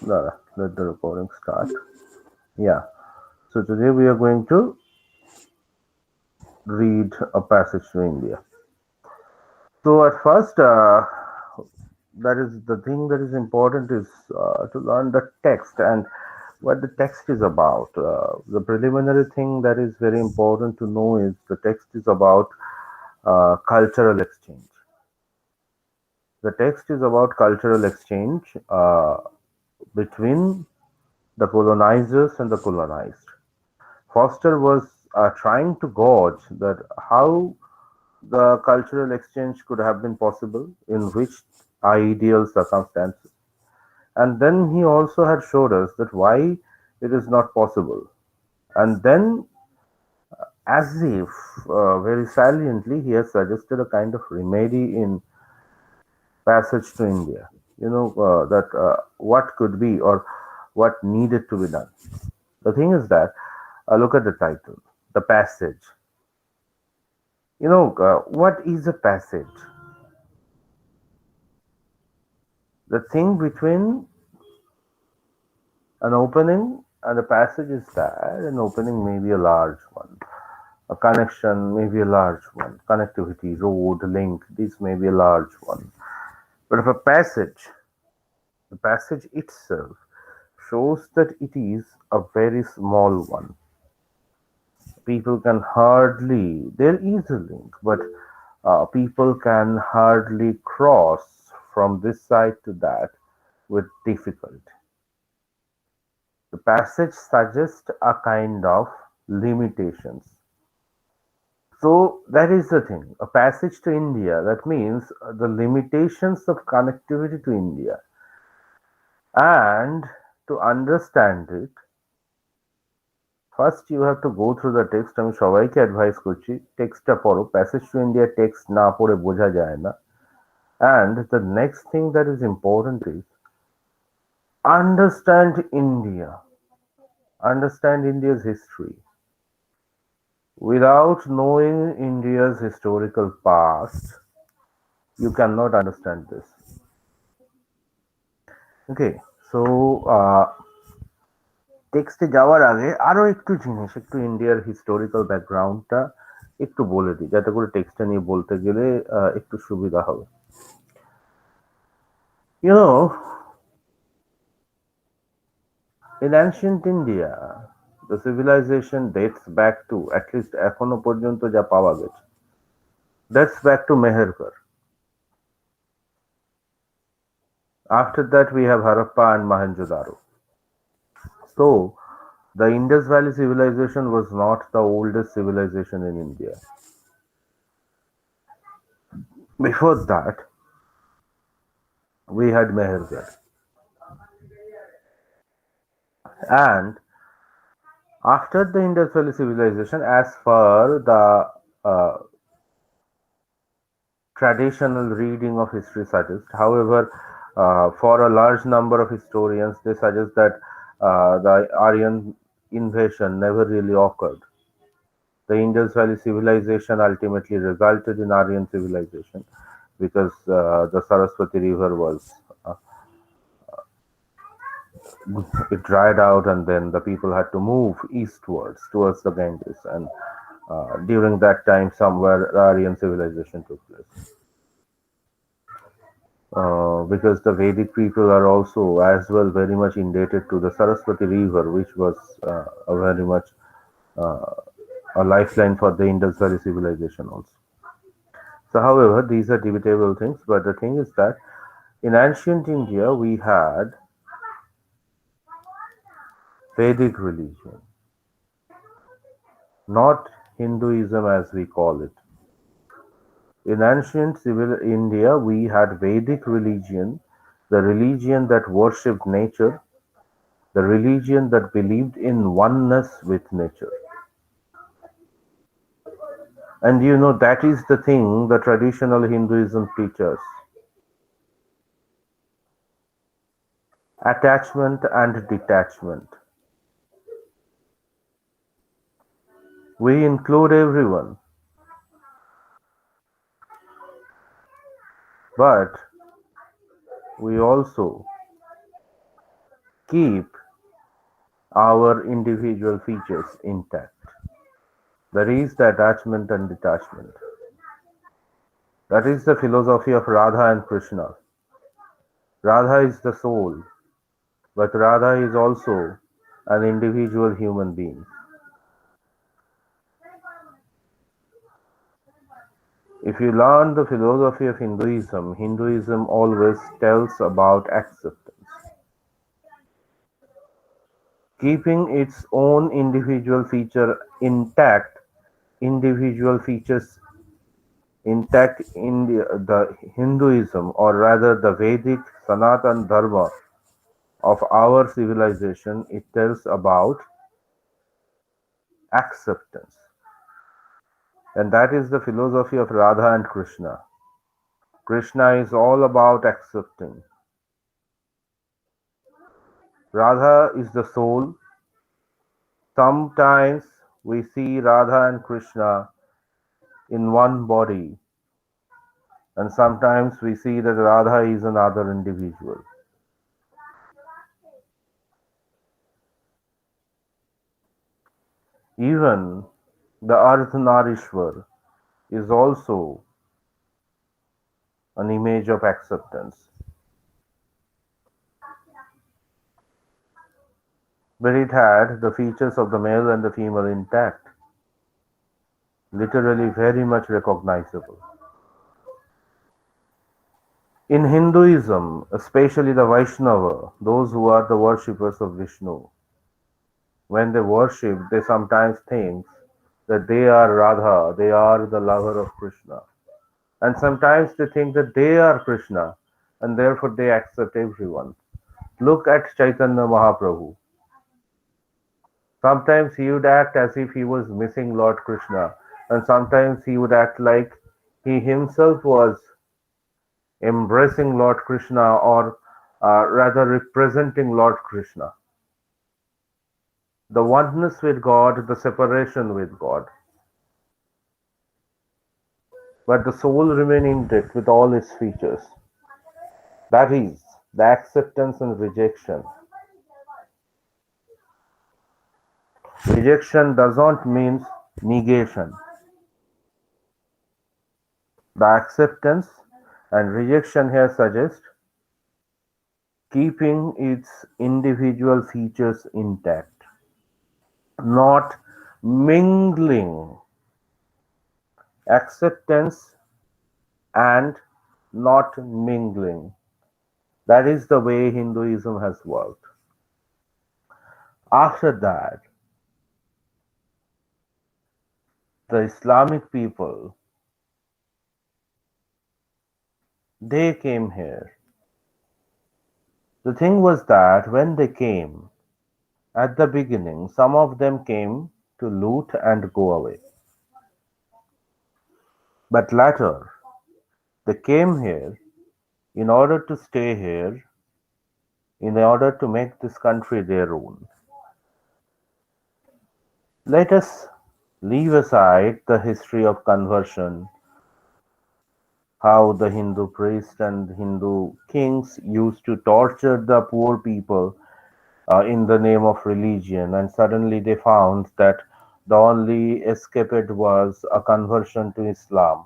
Let the recording start. Yeah. So today we are going to read a passage to India. So at first, that is the thing that is important is to learn the text and what the text is about. The preliminary thing that is very important to know is the text is about cultural exchange. The text is about cultural exchange between the colonizers and the colonized. Foster was trying to gauge that how the cultural exchange could have been possible, in which ideal circumstances, and then he also had showed us that why it is not possible. And then, as if very saliently, he has suggested a kind of remedy in Passage to India. That what could be or what needed to be done. The thing is that look at the title, the passage. What is a passage? The thing between an opening and a passage is that an opening may be a large one, a connection may be a large one, connectivity, road, link, this may be a large one. But if a passage, the passage itself shows that it is a very small one. People can hardly, there is a link, but people can hardly cross from this side to that with difficulty. The passage suggests a kind of limitations. So that is the thing. A passage to India, that means the limitations of connectivity to India. And to understand it, first you have to go through the text. আমি সবাইকে advice করছি টেক্সটটা পড়ো, passage to India text না পড়ে বোঝা যায় না। And the next thing that is important is understand India. Understand India's history. Without knowing India's historical past, you cannot understand this. Okay, so টেক্সটে যাওয়ার আগে আরো একটু জিনিস, একটু ইন্ডিয়ার হিস্টোরিক্যাল ব্যাকগ্রাউন্ডটা একটু বলে দিই, যাতে করে টেক্সটটা নিয়ে বলতে গেলে একটু সুবিধা হবে। You know, in ancient India, the civilization dates back to, at least এখনো পর্যন্ত যা পাওয়া গেছে, dates back to Meherkar. After that, we have Harappa and Mohenjo-daro. So, the Indus Valley civilization was not the oldest civilization in India. Before that, we had Meherkar. And after the Indus Valley civilization, as per the traditional reading of history suggests, however, for a large number of historians, they suggest that the Aryan invasion never really occurred. The Indus Valley civilization ultimately resulted in Aryan civilization because the Saraswati River was it dried out, and then the people had to move eastwards towards the Ganges, and during that time, somewhere the Aryan civilization took place. Because the Vedic people are also as well very much indebted to the Saraswati River, which was a very much a lifeline for the Indus Valley civilization also. So, however, these are debatable things, but the thing is that in ancient India we had Vedic religion, not Hinduism as we call it. In ancient civil India, we had Vedic religion, the religion that worshipped nature, the religion that believed in oneness with nature. And that is the thing the traditional Hinduism teaches. Attachment and detachment. We include everyone. But we also keep our individual features intact. There is the attachment and detachment. That is the philosophy of Radha and Krishna. Radha is the soul, but Radha is also an individual human being. If you learn the philosophy of Hinduism, Hinduism always tells about acceptance. Keeping its own individual feature intact, individual features intact in the Hinduism, or rather the Vedic Sanatan Dharma of our civilization, it tells about acceptance. And that is the philosophy of Radha and Krishna. Krishna is all about accepting. Radha is the soul. Sometimes we see Radha and Krishna in one body, and sometimes we see that Radha is another individual. Even the Ardhanarishwar is also an image of acceptance, but it had the features of the male and the female intact, literally very much recognizable. In Hinduism, especially the Vaishnava, those who are the worshippers of Vishnu, when they worship, they sometimes think that they are Radha, they are the lover of Krishna. And sometimes they think that they are Krishna, and therefore they accept everyone. Look at Chaitanya Mahaprabhu. Sometimes he would act as if he was missing Lord Krishna, and sometimes he would act like he himself was embracing Lord Krishna, or rather representing Lord Krishna. The oneness with God, the separation with God. But the soul remaining intact with all its features. That is the acceptance and rejection. Rejection does not mean negation. The acceptance and rejection here suggest keeping its individual features intact, not mingling. Acceptance and not mingling. That is the way Hinduism has worked. After that, the Islamic people, they came here. The thing was that when they came, at the beginning, some of them came to loot and go away. But later, they came here in order to stay here, in order to make this country their own. Let us leave aside the history of conversion, how the Hindu priests and Hindu kings used to torture the poor people in the name of religion, and suddenly they found that the only escapade was a conversion to Islam.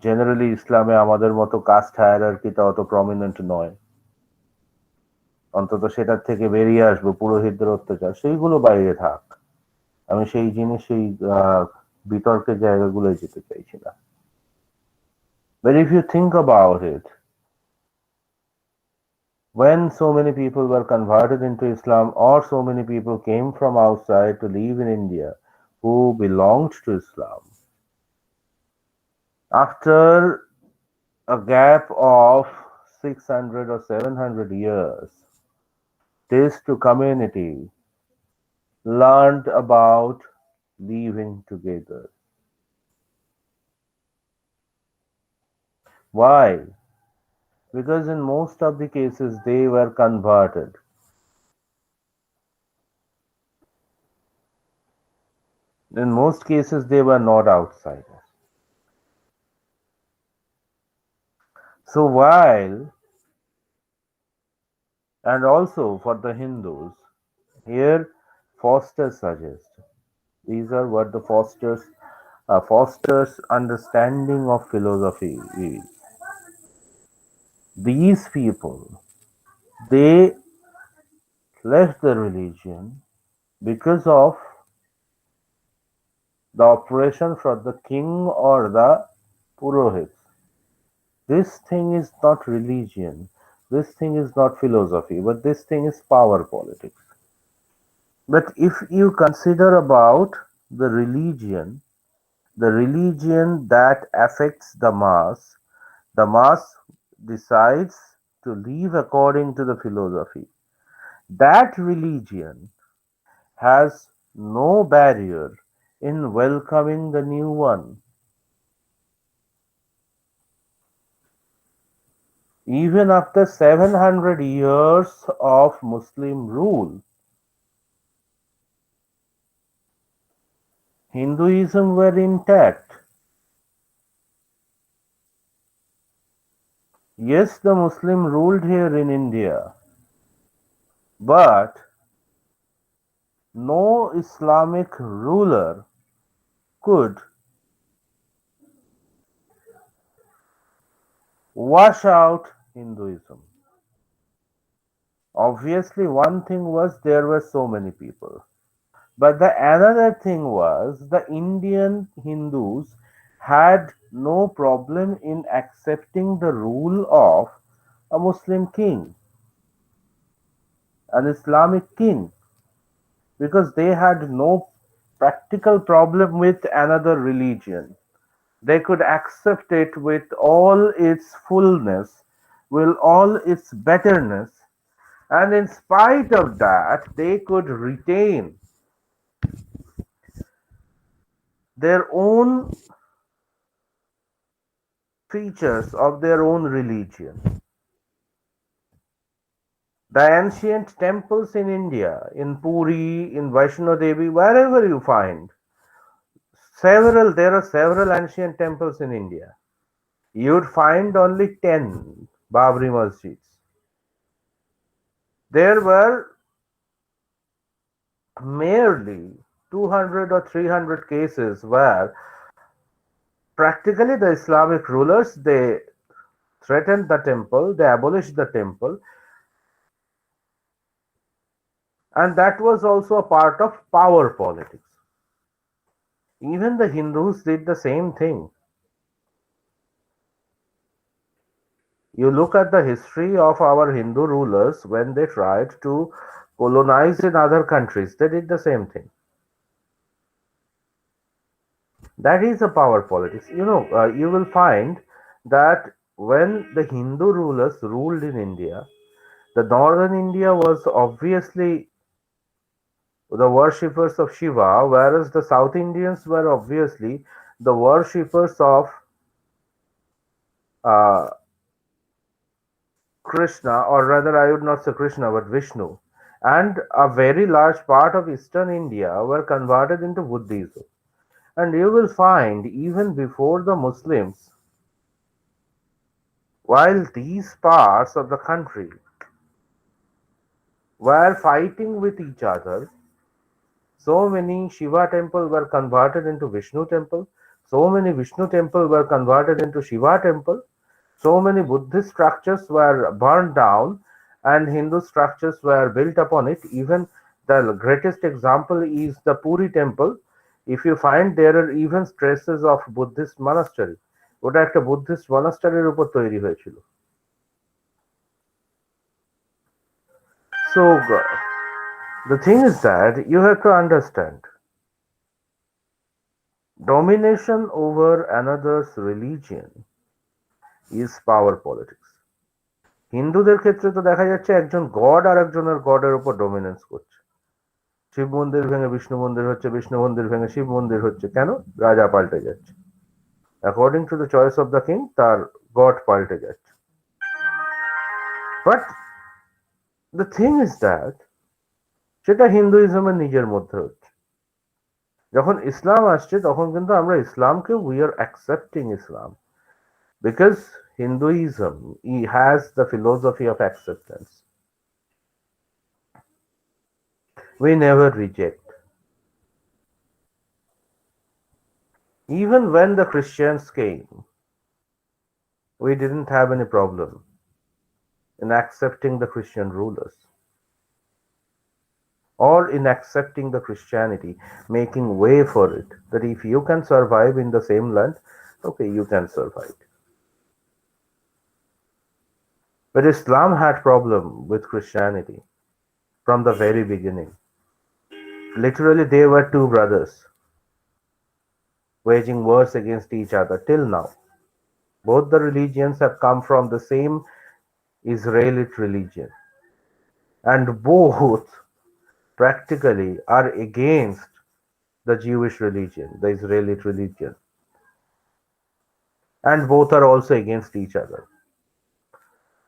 Generally ইসলামে আমাদের মতো caste হায়ারার্কিটা অত prominent নয়, অন্তত সেটার থেকে বেরিয়ে আসবো পুরোহিতদের অত্যাচার সেইগুলো বাইরে থাক, আমি সেই জিনিস সেই বিতর্কের জায়গাগুলোয় যেতে চাইছি না। But if you think about it, when so many people were converted into Islam, or so many people came from outside to live in India who belonged to Islam, after a gap of 600 or 700 years, these two community learned about living together. Why? Because in most of the cases they were converted. In most cases they were not outsiders. So while And also for the Hindus, here Foster suggests these are what the Foster's understanding of philosophy is. These people they left the religion because of the oppression from the king or the purohits. This thing is not religion. This thing is not philosophy, but this thing is power politics. But if you consider about the religion that affects the mass decides to live according to the philosophy. That religion has no barrier in welcoming the new one. Even after 700 years of Muslim rule, Hinduism were intact. Yes, the Muslim ruled here in India, but no Islamic ruler could wash out Hinduism. Obviously, one thing was there were so many people. But the another thing was the Indian Hindus had no problem in accepting the rule of a Muslim king, an Islamic king, because they had no practical problem with another religion. They could accept it with all its fullness, with all its betterness, and in spite of that, they could retain their own features of their own religion. The ancient temples in India, in Puri, in Vaishno Devi, wherever you find, there are several ancient temples in India. You'd find only 10 Babri masjids. There were merely 200 or 300 cases where practically the Islamic rulers they threatened the temple, they abolished the temple, and that was also a part of power politics. Even the Hindus did the same thing. You look at the history of our Hindu rulers when they tried to colonize in other countries, they did the same thing. That is a power politics. You will find that when the Hindu rulers ruled in India, the northern India was obviously the worshippers of Shiva, whereas the South Indians were obviously the worshippers of uh, Krishna, or rather, I would not say Krishna, but Vishnu. And a very large part of eastern India were converted into Buddhism. And you will find, even before the Muslims, while these parts of the country were fighting with each other, so many Shiva temples were converted into Vishnu temple, so many Vishnu temples were converted into Shiva temple, so many Buddhist structures were burned down and Hindu structures were built upon it. Even the greatest example is the Puri temple. If you find there are even traces of Buddhist monastery. ওটা একটা Buddhist মনাস্টারির উপর তৈরি হয়েছিল। So the thing is that you have to understand domination over another's religion is power politics. হিন্দুদের ক্ষেত্রে তো দেখা যাচ্ছে একজন গড আর একজনের গডের উপর ডমিনেন্স করছে। শিব মন্দির ভেঙে বিষ্ণু মন্দির হচ্ছে, বিষ্ণু মন্দির ভেঙে শিব মন্দির হচ্ছে। কেন? রাজা পাল্টে যাচ্ছে। According to the choice of the king তার গড পাল্টে যাচ্ছে। But the thing is that সেটা হিন্দুইজমের নিজের মধ্যে হচ্ছে। যখন ইসলাম আসছে তখন কিন্তু আমরা ইসলামকে we are accepting Islam because Hinduism has the philosophy of acceptance. We never reject. Even when the Christians came, we didn't have any problem in accepting the Christian rulers or in accepting the Christianity, making way for it. That if you can survive in the same land, okay, you can survive. But Islam had problem with Christianity from the very beginning. Literally, they were two brothers waging wars against each other till now. Both the religions have come from the same Israelite religion, and both practically are against the Jewish religion, the Israelite religion, and both are also against each other.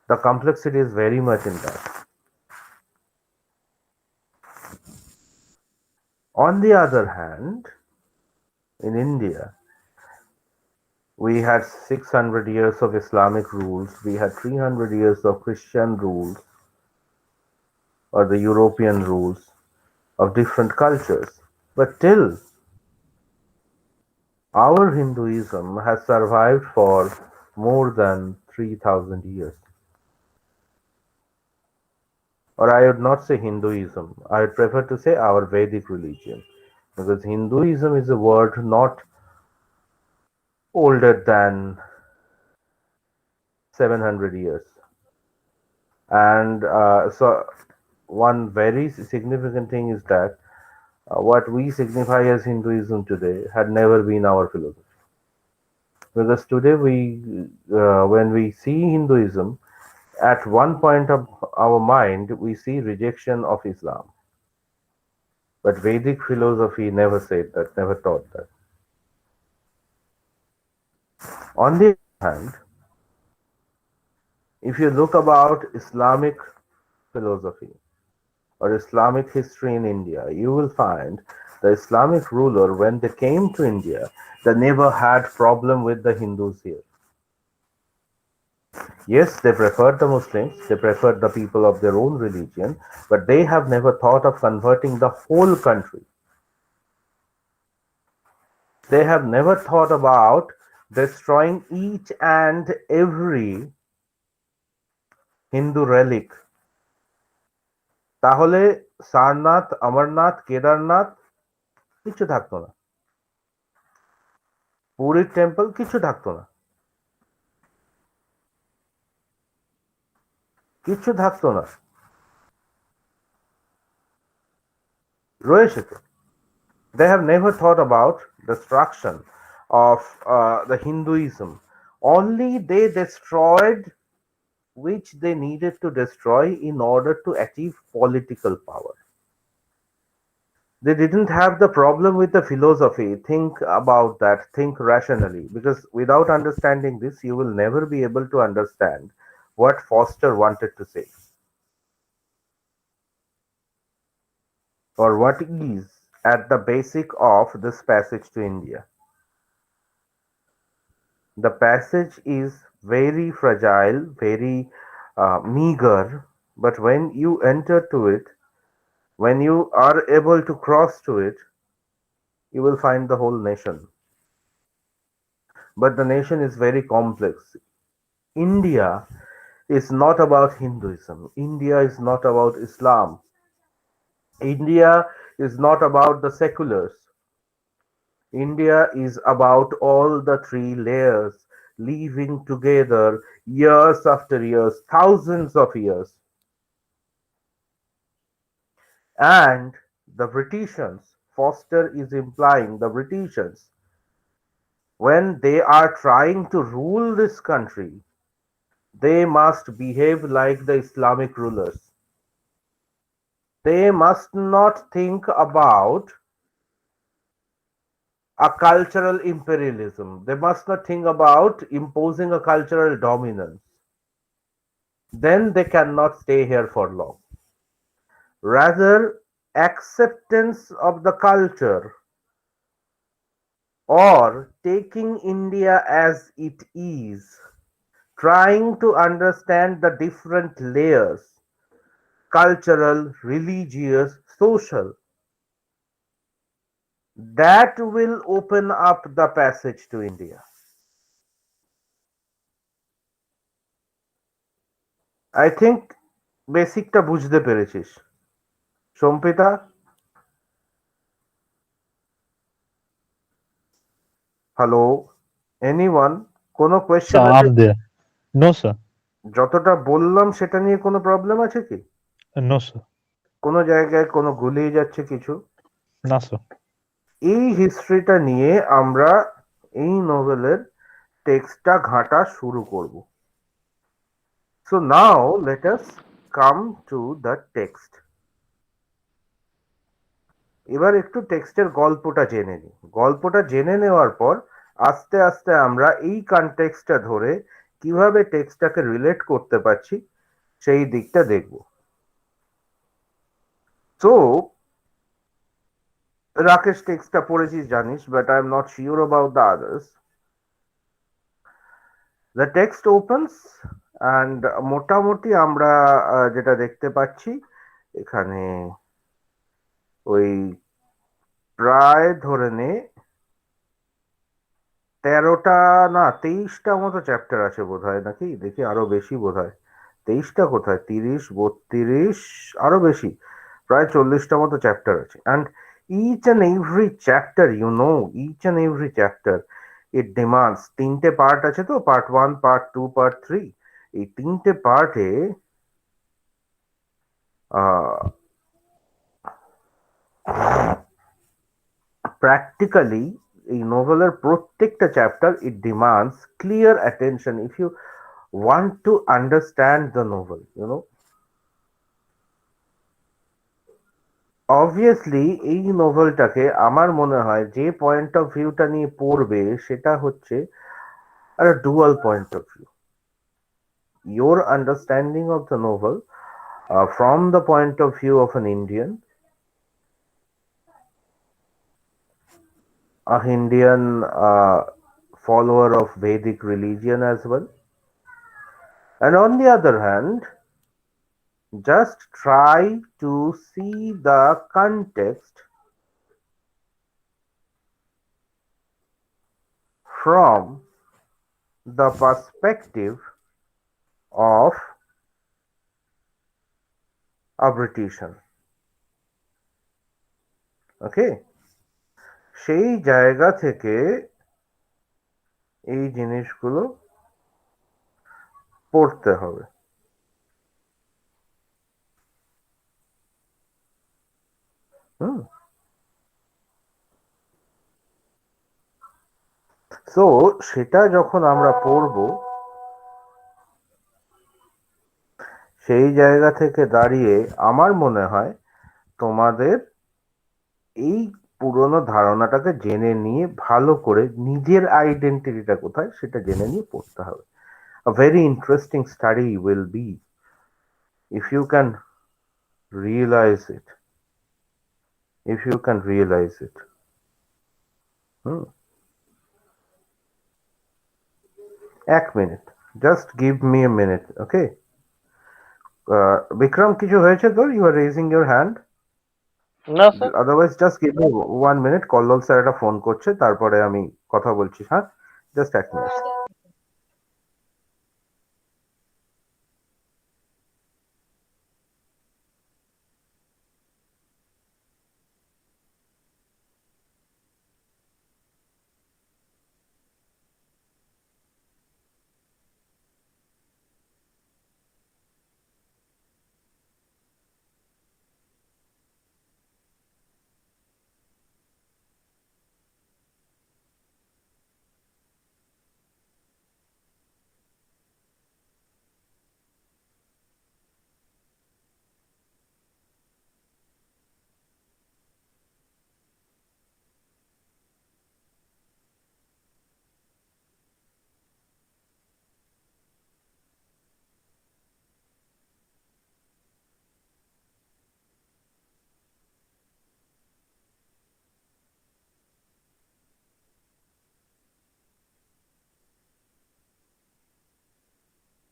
The complexity is very much in that. On the other hand, in India, we had 600 years of Islamic rules, we had 300 years of Christian rules, or the European rules of different cultures. But till our Hinduism has survived for more than 3000 years. Or I would not say Hinduism, I would prefer to say our Vedic religion. Because Hinduism is a word not older than 700 years. And so, one very significant thing is that what we signify as Hinduism today had never been our philosophy. Because today, when we see Hinduism, at one point of our mind, we see rejection of Islam. But Vedic philosophy never said that, never taught that. On the other hand, if you look about Islamic philosophy or Islamic history in India, you will find the Islamic ruler, when they came to India, they never had problem with the Hindus here. Yes, they preferred the Muslims, they preferred the people of their own religion, but they have never thought of converting the whole country. They have never thought about destroying each and every Hindu relic. তাহলে সারনাথ, অমরনাথ, কেদারনাথ কিছু থাকতো না। পুরীর temple কিছু থাকতো না, কিছু থাকতো না, রয়েছে তো। They have never thought about destruction of the Hinduism. Only they destroyed which they needed to destroy in order to achieve political power. They didn't have the problem with the philosophy. Think about that, think rationally, because without understanding this, you will never be able to understand what Foster wanted to say or what is at the basic of this passage to India. The passage is very fragile, very meager, but when you enter to it, when you are able to cross to it, you will find the whole nation. But the nation is very complex. India is not about Hinduism. India is not about Islam. India is not about the seculars. India is about all the three layers living together years after years, thousands of years. And the Britishers, Foster is implying the Britishers, when they are trying to rule this country, they must behave like the Islamic rulers. They must not think about a cultural imperialism. They must not think about imposing a cultural dominance. Then they cannot stay here for long. Rather, acceptance of the culture or taking India as it is, trying to understand the different layers, cultural, religious, social, that will open up the passage to India. I think বেসিকটা বুঝতে পেরেছিস Sampita. Hello, anyone? কোনো Sir, question আছে? I'm there. No, sir. যতটা বললাম সেটা নিয়ে কোনো প্রবলেম আছে কি? No, sir. কোনো জায়গায় কোনো গুলিয়ে যাচ্ছে কিছু? No, sir. এই হিস্ট্রিটা নিয়ে আমরা এই নোভেলের টেক্সটটা ঘাঁটা শুরু করব। So now let us come to the text. এবার একটু টেক্সটের গল্পটা জেনে নিই। গল্পটা জেনে নেওয়ার পর আস্তে আস্তে আমরা এই কনটেক্সটটা ধরে কিভাবে টেক্সটটাকে রিলেট করতে পারছি সেই দিকটা দেখব। সো রাকেশ টেক্সটটা পড়েছিস জানিস, but I am not sure about the others. The text opens and মোটামুটি আমরা যেটা দেখতে পাচ্ছি এখানে ওই প্রায় ধরে নে 13টা না 23টা মতো চ্যাপ্টার আছে বোধহয়, নাকি দেখি আরো বেশি বোধহয়। 23টা কোথায়, 30, 32, আরো বেশি, প্রায় 40টা মতো চ্যাপ্টার আছে। And each and every chapter, each and every chapter it demands, তিনটে পার্ট আছে তো, পার্ট 1, পার্ট 2, পার্ট 3। এই তিনটে পার্টে প্র্যাকটিক্যালি এই নোভেলের প্রত্যেকটা chapter it demands clear attention if you want to understand the novel, obviously এই নোভেলটাকে আমার মনে হয় যে পয়েন্ট অফ ভিউটা নিয়ে পড়বে সেটা হচ্ছে একটা dual point of view. your understanding of the novel from the point of view of an Indian, a Indian follower of Vedic religion as well, and on the other hand just try to see the context from the perspective of a Britisher. ওকে, সেই জায়গা থেকে এই জিনিসগুলো পড়তে হবে। হুম, so সেটা যখন আমরা পড়বো সেই জায়গা থেকে দাঁড়িয়ে আমার মনে হয় তোমাদের এই পুরনো ধারণাটাকে জেনে নিয়ে ভালো করে নিজের আইডেন্টিটিটা কোথায় সেটা জেনে নিয়ে পড়তে হবে। A very interesting study will be if you can realize it, if you can realize it. Hmm, 1 minute, just give me a minute, okay? Bikram, কিছু হয়েছে তোর? You are raising your hand. না sir. Otherwise just give me 1 minute, Kallol sir একটা phone করছে, তারপরে আমি কথা বলছি। হ্যাঁ, জাস্ট 1 মিনিট।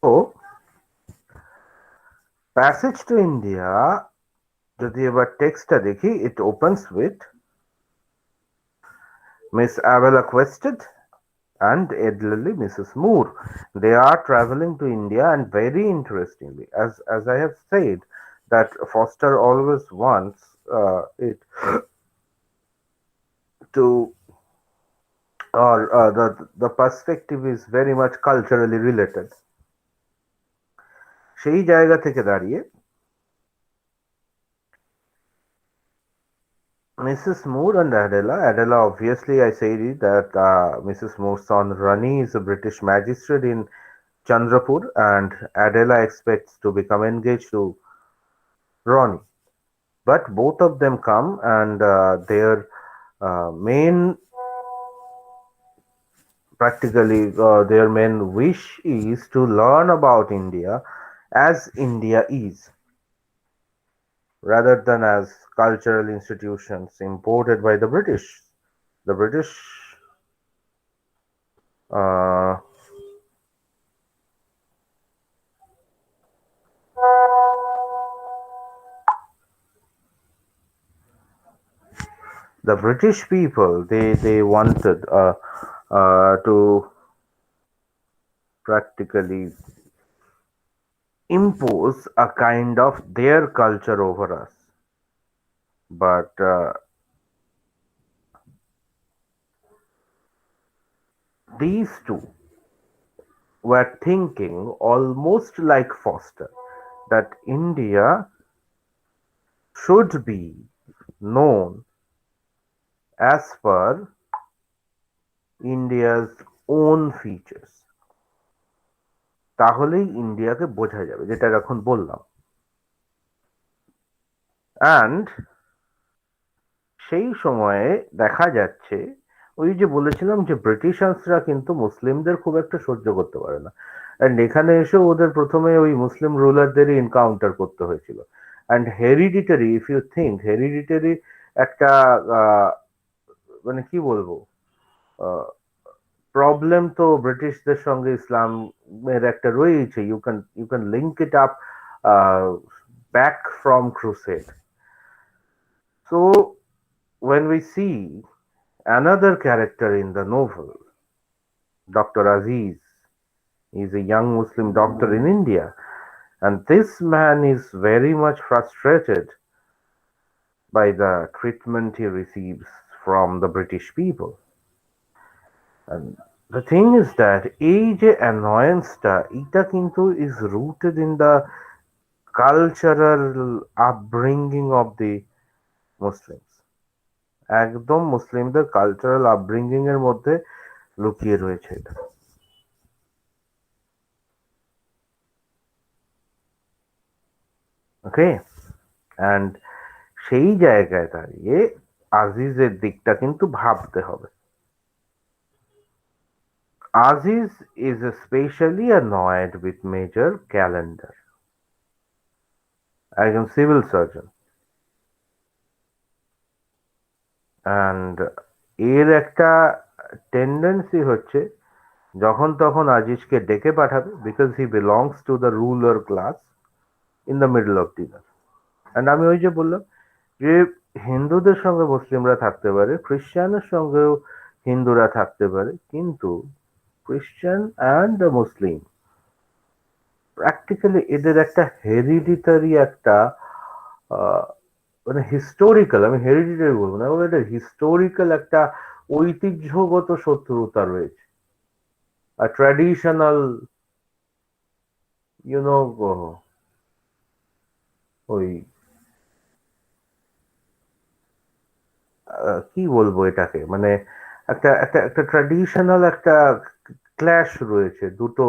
তো প্যাসেজ টু ইন্ডিয়া যদি এবার টেক্সটটা দেখি, it opens with Miss Avella quested and elderly Mrs. Moore. They are traveling to India, and very interestingly, as I have said, that Foster always wants it to, or the perspective is very much culturally related. সেই জায়গা থেকে দাঁড়িয়ে Mrs. Moore and Adela. Adela, obviously, I said it that Mrs. Moore's son Rani is a British magistrate in Chandrapur, and Adela expects to become engaged to Ronnie. But both of them come, and their main, practically, their main wish is to learn about India as India is, rather than as cultural institutions imported by the British. The British uh, the British people, they wanted to practically impose a kind of their culture over us. But these two were thinking almost like Foster, that India should be known as per India's own features. তাহলেই ইন্ডিয়াকে বোঝা যাবে, যেটা এখন বললাম। And সেই সময়ে দেখা যাচ্ছে, ওই যে বলেছিলাম যে ব্রিটিশার্সরা কিন্তু মুসলিমদের খুব একটা সহ্য করতে পারে না, অ্যান্ড এখানে এসে ওদের প্রথমে ওই মুসলিম রুলারদেরই এনকাউন্টার করতে হয়েছিল। And hereditary, if you think, hereditary একটা মানে কি বলবো, প্রবলেম তো ব্রিটিশদের সঙ্গে ইসলামের একটা রয়েছে। You can link it up back from crusade. So when we see another character in the novel, Dr. Aziz is a young Muslim doctor in India, and this man is very much frustrated by the treatment he receives from the British people. And the thing is that এই যে annoyance-টা, এটা কিন্তু is rooted in the cultural upbringing of the Muslims. একদম মুসলিমদের cultural upbringing এর মধ্যে লুকিয়ে রয়েছে এটা। ওকে, অ্যান্ড সেই জায়গায় দাঁড়িয়ে আজিজের দিকটা কিন্তু ভাবতে হবে। Aziz is especially annoyed with Major Calendar, একজন সিভিল সার্জন, অ্যান্ড এর একটা টেন্ডেন্সি হচ্ছে যখন তখন আজিজকে ডেকে পাঠাবে, because he belongs to the ruler class in the middle of dinner. And আমি ওই যে বললাম যে হিন্দুদের সঙ্গে মুসলিমরা থাকতে পারে, খ্রিস্টানের সঙ্গেও হিন্দুরা থাকতে পারে, কিন্তু খ্রিস্টান অ্যান্ড দ্য মুসলিম প্র্যাকটিক্যালি এদের একটা হেরিডিটারি একটা মানে হিস্টোরিক্যাল, আমি হেরিডিটারি বলবো না, এটা হিস্টোরিক্যাল একটা ঐতিহ্যগত শত্রুতা রয়েছে, ট্র্যাডিশনাল, ইউনো, ওই কি বলবো এটাকে, মানে একটা একটা একটা ট্র্যাডিশনাল একটা ক্ল্যাশ রয়েছে দুটো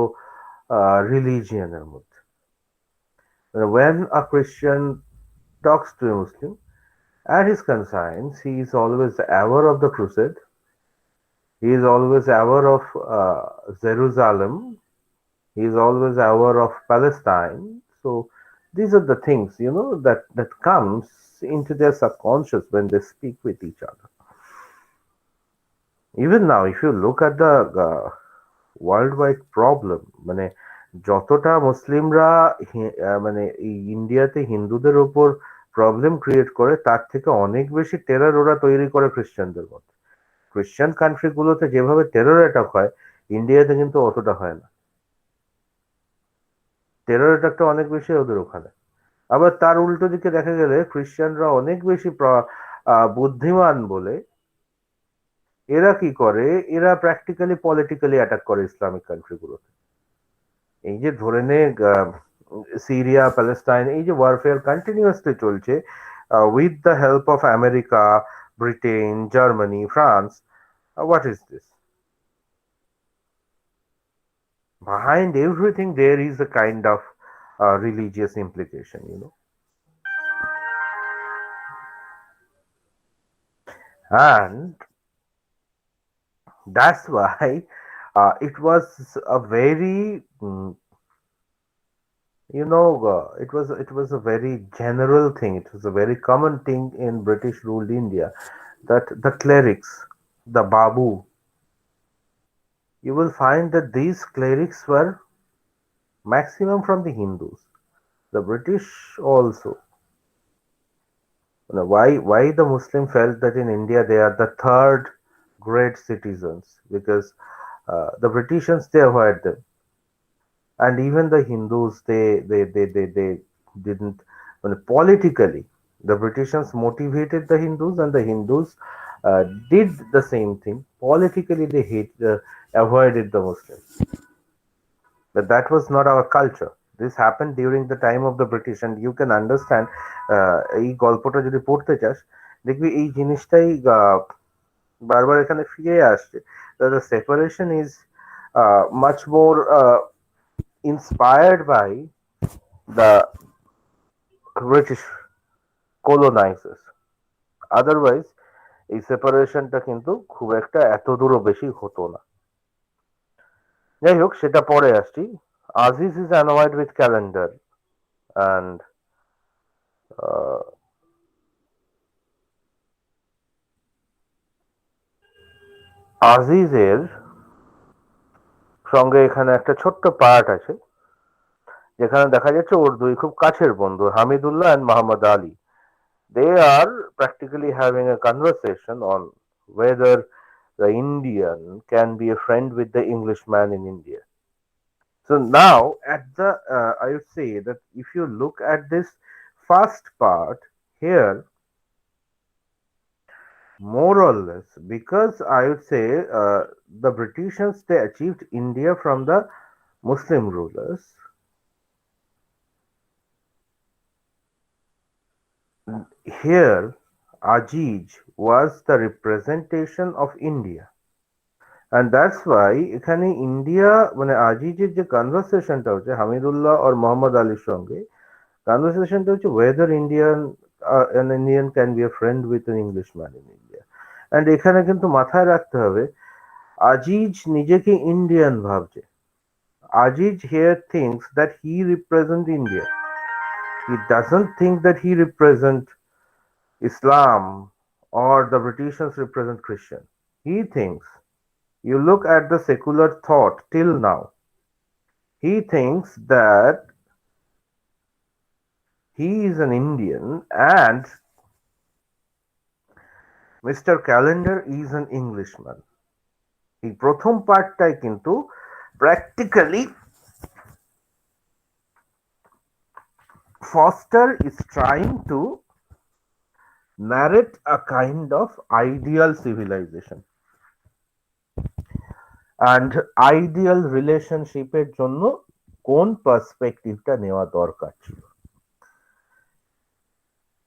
রিলিজিয়নের মধ্যে। When a Christian talks to a Muslim, at his conscience, he is always aware of the crusade. He is always aware of Jerusalem. He is always aware of Palestine. So these are the things, that comes into their subconscious when they speak with each other. Even now, if you look at the worldwide problem, মানে যতটা মুসলিমরা মানে এই ইন্ডিয়াতে হিন্দুদের ওপর problem create করে তার থেকে অনেক বেশি টেরর ওরা তৈরি করে খ্রিস্টানদের মধ্যে। খ্রিস্টান কান্ট্রি গুলোতে যেভাবে টেরর অ্যাটাক হয়, ইন্ডিয়াতে কিন্তু অতটা হয় না। টেরর অ্যাটাকটা অনেক বেশি ওদের ওখানে। আবার তার উল্টো দিকে দেখা গেলে খ্রিস্টানরা অনেক বেশি বুদ্ধিমান বলে এরা কি করে, এরা প্র্যাকটিক্যালি পলিটিক্যালি অ্যাটাক করে ইসলামিক কান্ট্রিগুলোতে। এই যে ধরে নে সিরিয়া প্যালেস্টাইন, এই যে ওয়ারফেয়ার কন্টিনিউয়াসলি চলছে with the help of America, Britain, Germany, France, what is this? Behind everything there is a kind of religious implication, you know. And that's why it was a very it was a very general thing, it was a very common thing in British ruled India, that the clerics, the babu, you will find that these clerics were maximum from the Hindus, the British also. Why the Muslim felt that in India they are the third great citizens, because the Britishers they avoid them, and even the Hindus they didn't. Politically, the Britishers motivated the Hindus, and the Hindus did the same thing. Politically, they avoided the Muslims. But that was not our culture. This happened during the time of the British, and you can understand. এই গল্পটা যদি পড়তে চাস, দেখবি এই জিনিসটাই বারবার এখানে ফিরে আসছে। The separation is much more inspired by the British colonizers. Otherwise, এই সেপারেশনটা কিন্তু খুব একটা এত দূরও বেশি হতো না। যাই হোক, সেটা পরে আসছি। Aziz is annoyed with calendar, and আজিজের সঙ্গে এখানে একটা ছোট্ট পার্ট আছে, যেখানে দেখা যাচ্ছে ওর দুই খুব কাছের বন্ধু Hamidullah and Muhammad Ali. They are practically having a conversation on whether the Indian can be a friend with the Englishman in India. So now, at the I would say that if you look at this first part here, more or less, because I would say the Britishers they achieved India from the Muslim rulers. Here, Aziz was the representation of India. And that's why এখানে India আজিজের যে কনভারসেশনটা হচ্ছে হামিদুল্লাহ আর মোহাম্মদ আলীর সঙ্গে, কনভারসেশনটা হচ্ছে whether an Indian can be a friend with an Englishman in India. And এখানে কিন্তু মাথায় রাখতে হবে আজিজ নিজেকে ইন্ডিয়ান ভাবছে। Aziz here thinks that he represents India. He doesn't think that he represents Islam or the Britishers represent Christian. He thinks, you look at the secular thought till now, he thinks that he is an Indian and Mr. Calendar is an Englishman. এই প্রথম পার্টটাই কিন্তু practically Foster is trying to narrate a kind of ideal civilization and ideal রিলেশনশিপের জন্য কোন পার্সপেক্টিভটা নেওয়া দরকার ছিল,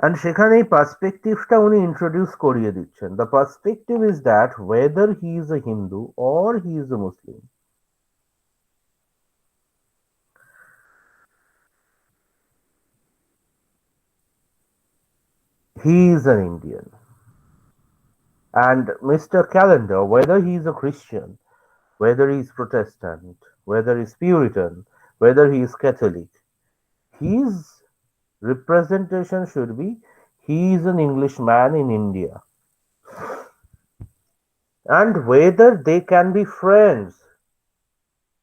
and সেখানে এই পার্সপেক্টিভটা উনি ইন্ট্রোডিউস করিয়ে দিচ্ছেন। The perspective is that whether he is a Hindu or he is a Muslim, he is an Indian. And Mr. Calendar, whether he is a Christian, whether he is Protestant, whether he is Puritan, whether he is Catholic, his representation should be he is an Englishman in India. And whether they can be friends,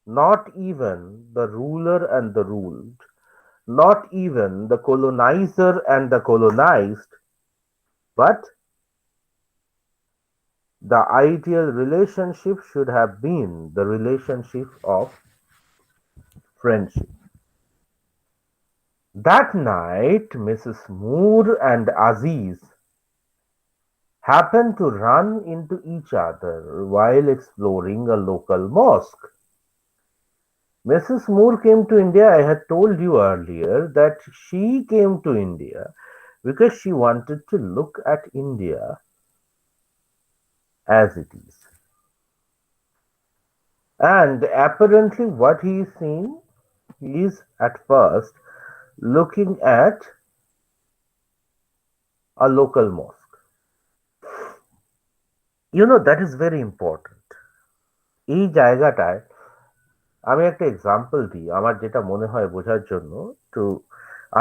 not even the ruler and the ruled, not even the colonizer and the colonized, but the ideal relationship should have been the relationship of friendship. That night, Mrs. Moore and Aziz happened to run into each other while exploring a local mosque. Mrs. Moore came to India. I had told you earlier that she came to India because she wanted to look at India as it is. And apparently, what he is seeing, he is at first looking at a local mosque. That is very important. এই জায়গাটায় আমি একটা example দিই আমার যেটা মনে হয় বোঝার জন্য টু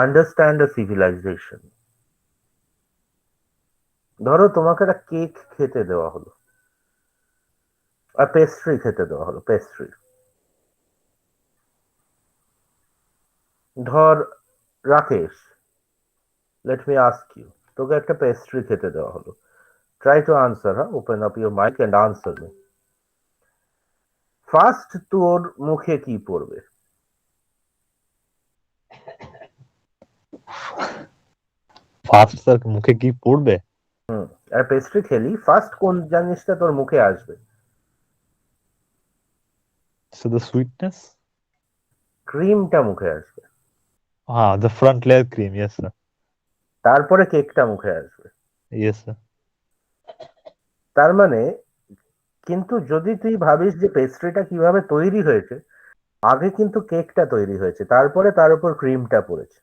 আন্ডারস্ট্যান্ড আ সিভিলাইজেশন। ধরো তোমাকে একটা কেক খেতে দেওয়া হলো, আর পেস্ট্রি খেতে দেওয়া হলো, পেস্ট্রি। ধর Rakesh, let me ask you, তোকে একটা পেস্ট্রি খেতে দেওয়া হলো। ট্রাই টু আনসার, হ্যাঁ, open up your mic and answer me. First তোর মুখে কি পড়বে? ফার্স্ট স্যার মুখে কি পড়বে? আর পেস্ট্রি খেলি, ফার্স্ট কোন জিনিসটা তোর মুখে আসবে? So the sweetness? ক্রিমটা মুখে আসবে। The front layer cream, yes sir. তারপরে কেকটা মুখে আসবে। Yes sir. তার মানে কিন্তু যদি তুই ভাবিস যে পেস্ট্রিটা কিভাবে তৈরি হয়েছে, আগে কিন্তু কেকটা তৈরি হয়েছে, তারপরে তার উপর ক্রিমটা পড়েছে,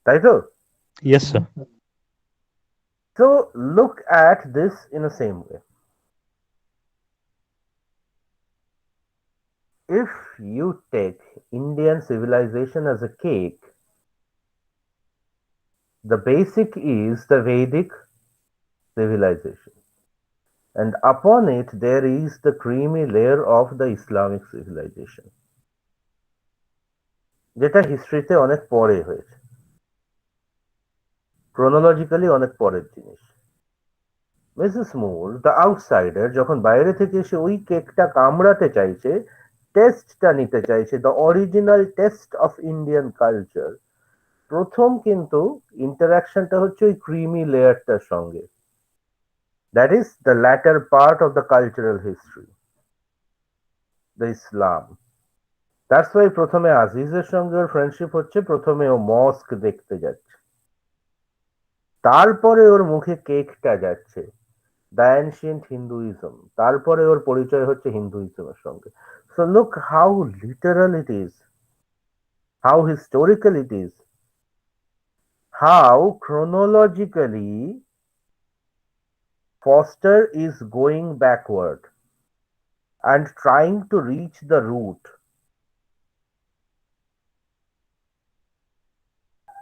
তাই তো? Yes sir. So look at this in the same way. If you take Indian civilization as a cake, the basic is the Vedic civilization, and upon it there is the creamy layer of the Islamic civilization, যেটা হিস্ট্রিতে অনেক পরে হয়েছে, chronologically অনেক পরের জিনিস। Mrs Moore the outsider যখন বাইরে থেকে এসে ওই কেকটা কামড়াতে চাইছে, টেস্টটা নিতে চাইছে, the original taste of Indian culture, প্রথম কিন্তু ইন্টারাকশনটা হচ্ছে ওই ক্রিমি লেয়ারটার সঙ্গে। That is the latter part of the cultural history, the Islam. That's why প্রথমে আজিজের সঙ্গে ওর ফ্রেন্ডশিপ হচ্ছে, প্রথমে ও মস্ক দেখতে যাচ্ছে, তারপরে ওর মুখে কেকটা যাচ্ছে, দ্য অ্যানশিয়েন্ট হিন্দুইজম, তারপরে ওর পরিচয় হচ্ছে হিন্দুইজমের সঙ্গে। So look how literal it is, how historical it is, how chronologically Foster is going backward and trying to reach the root.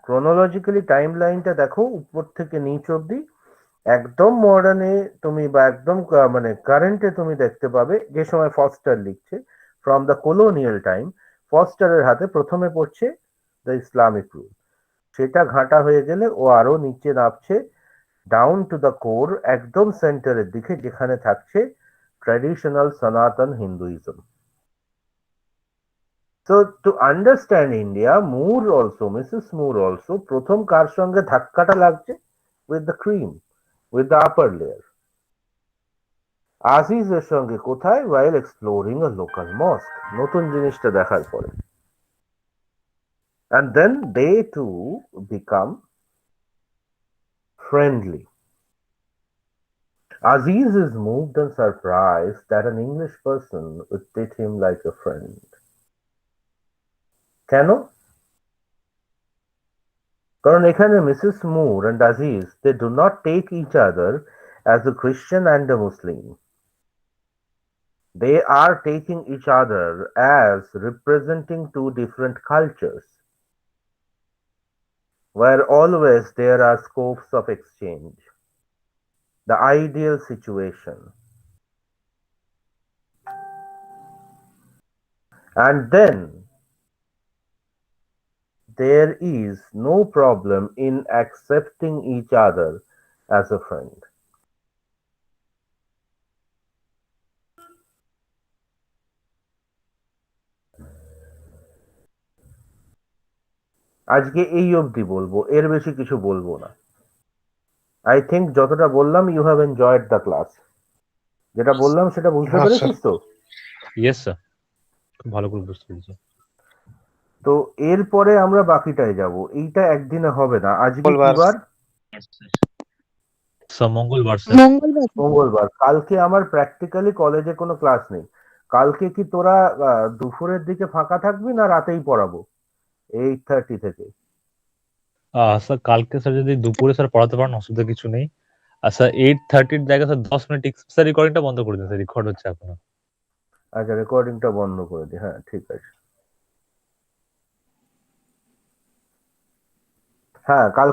Chronologically time লাইনটা দেখো উপর থেকে নিচ অব্দি, একদম মডার্নে তুমি বা একদম মানে কারেন্টে তুমি দেখতে পাবে যে সময় ফস্টার লিখছে, ফ্রম দ্য কলোনিয়াল টাইম, ফস্টারের হাতে প্রথমে পড়ছে দ্য ইসলামিক রুল, সেটা ঘাঁটা হয়ে গেলে ও আরো নিচে নামছে ডাউন টু দ্য কোর, একদম সেন্টারের দিকে যেখানে থাকছে ট্র্যাডিশনাল সনাতন Hinduism. So to understand India, Moore also, Mrs. Moore also, প্রথম কার সঙ্গে ধাক্কাটা লাগছে? With the cream, with the upper layer. আজিজের সঙ্গে কোথায়? While exploring a local mosque, নতুন জিনিসটা দেখার পরে। And then they two become friendly. Aziz is moved and surprised that an English person would treat him like a friend. কেন? কারণ এখানে Mrs Moore and Aziz, they do not take each other as a Christian and a Muslim. They are taking each other as representing two different cultures, where always there are scopes of exchange, the ideal situation. and then there is no problem in accepting each other as a friend. আজকে এই অবধি বলবো, এর বেশি কিছু বলবো না। I think যতটা বললাম you have enjoyed the class. যেটা বললাম সেটা বুঝতে হ্যাঁ, পেরেছিস তো? ইয়েস স্যার, খুব ভালো করে বুঝতে পেরেছি। তো এরপরে আমরা বাকিটায় যাব। এইটা একদিনে হবে না। আজকে কি মঙ্গলবার। বার? স্যার মঙ্গলবার স্যার। মঙ্গলবার মঙ্গলবার। কালকে আমার প্র্যাকটিক্যালি কলেজে কোনো ক্লাস নেই। কালকে কি তোরা দুপুরের দিকে ফাঁকা থাকবি না রাতেই পড়াবো 8:30 থেকে? স্যার কালকে স্যার যদি দুপুরে স্যার পড়াতে পারেন অসুবিধা কিছু নেই। আর স্যার 8:30 এর জায়গায় স্যার 10 মিনিট স্যার রেকর্ডিংটা বন্ধ করে দিন, স্যার রেকর্ড হচ্ছে এখনো। আচ্ছা, রেকর্ডিংটা বন্ধ করে দি। হ্যাঁ, ঠিক আছে। হ্যাঁ, কাল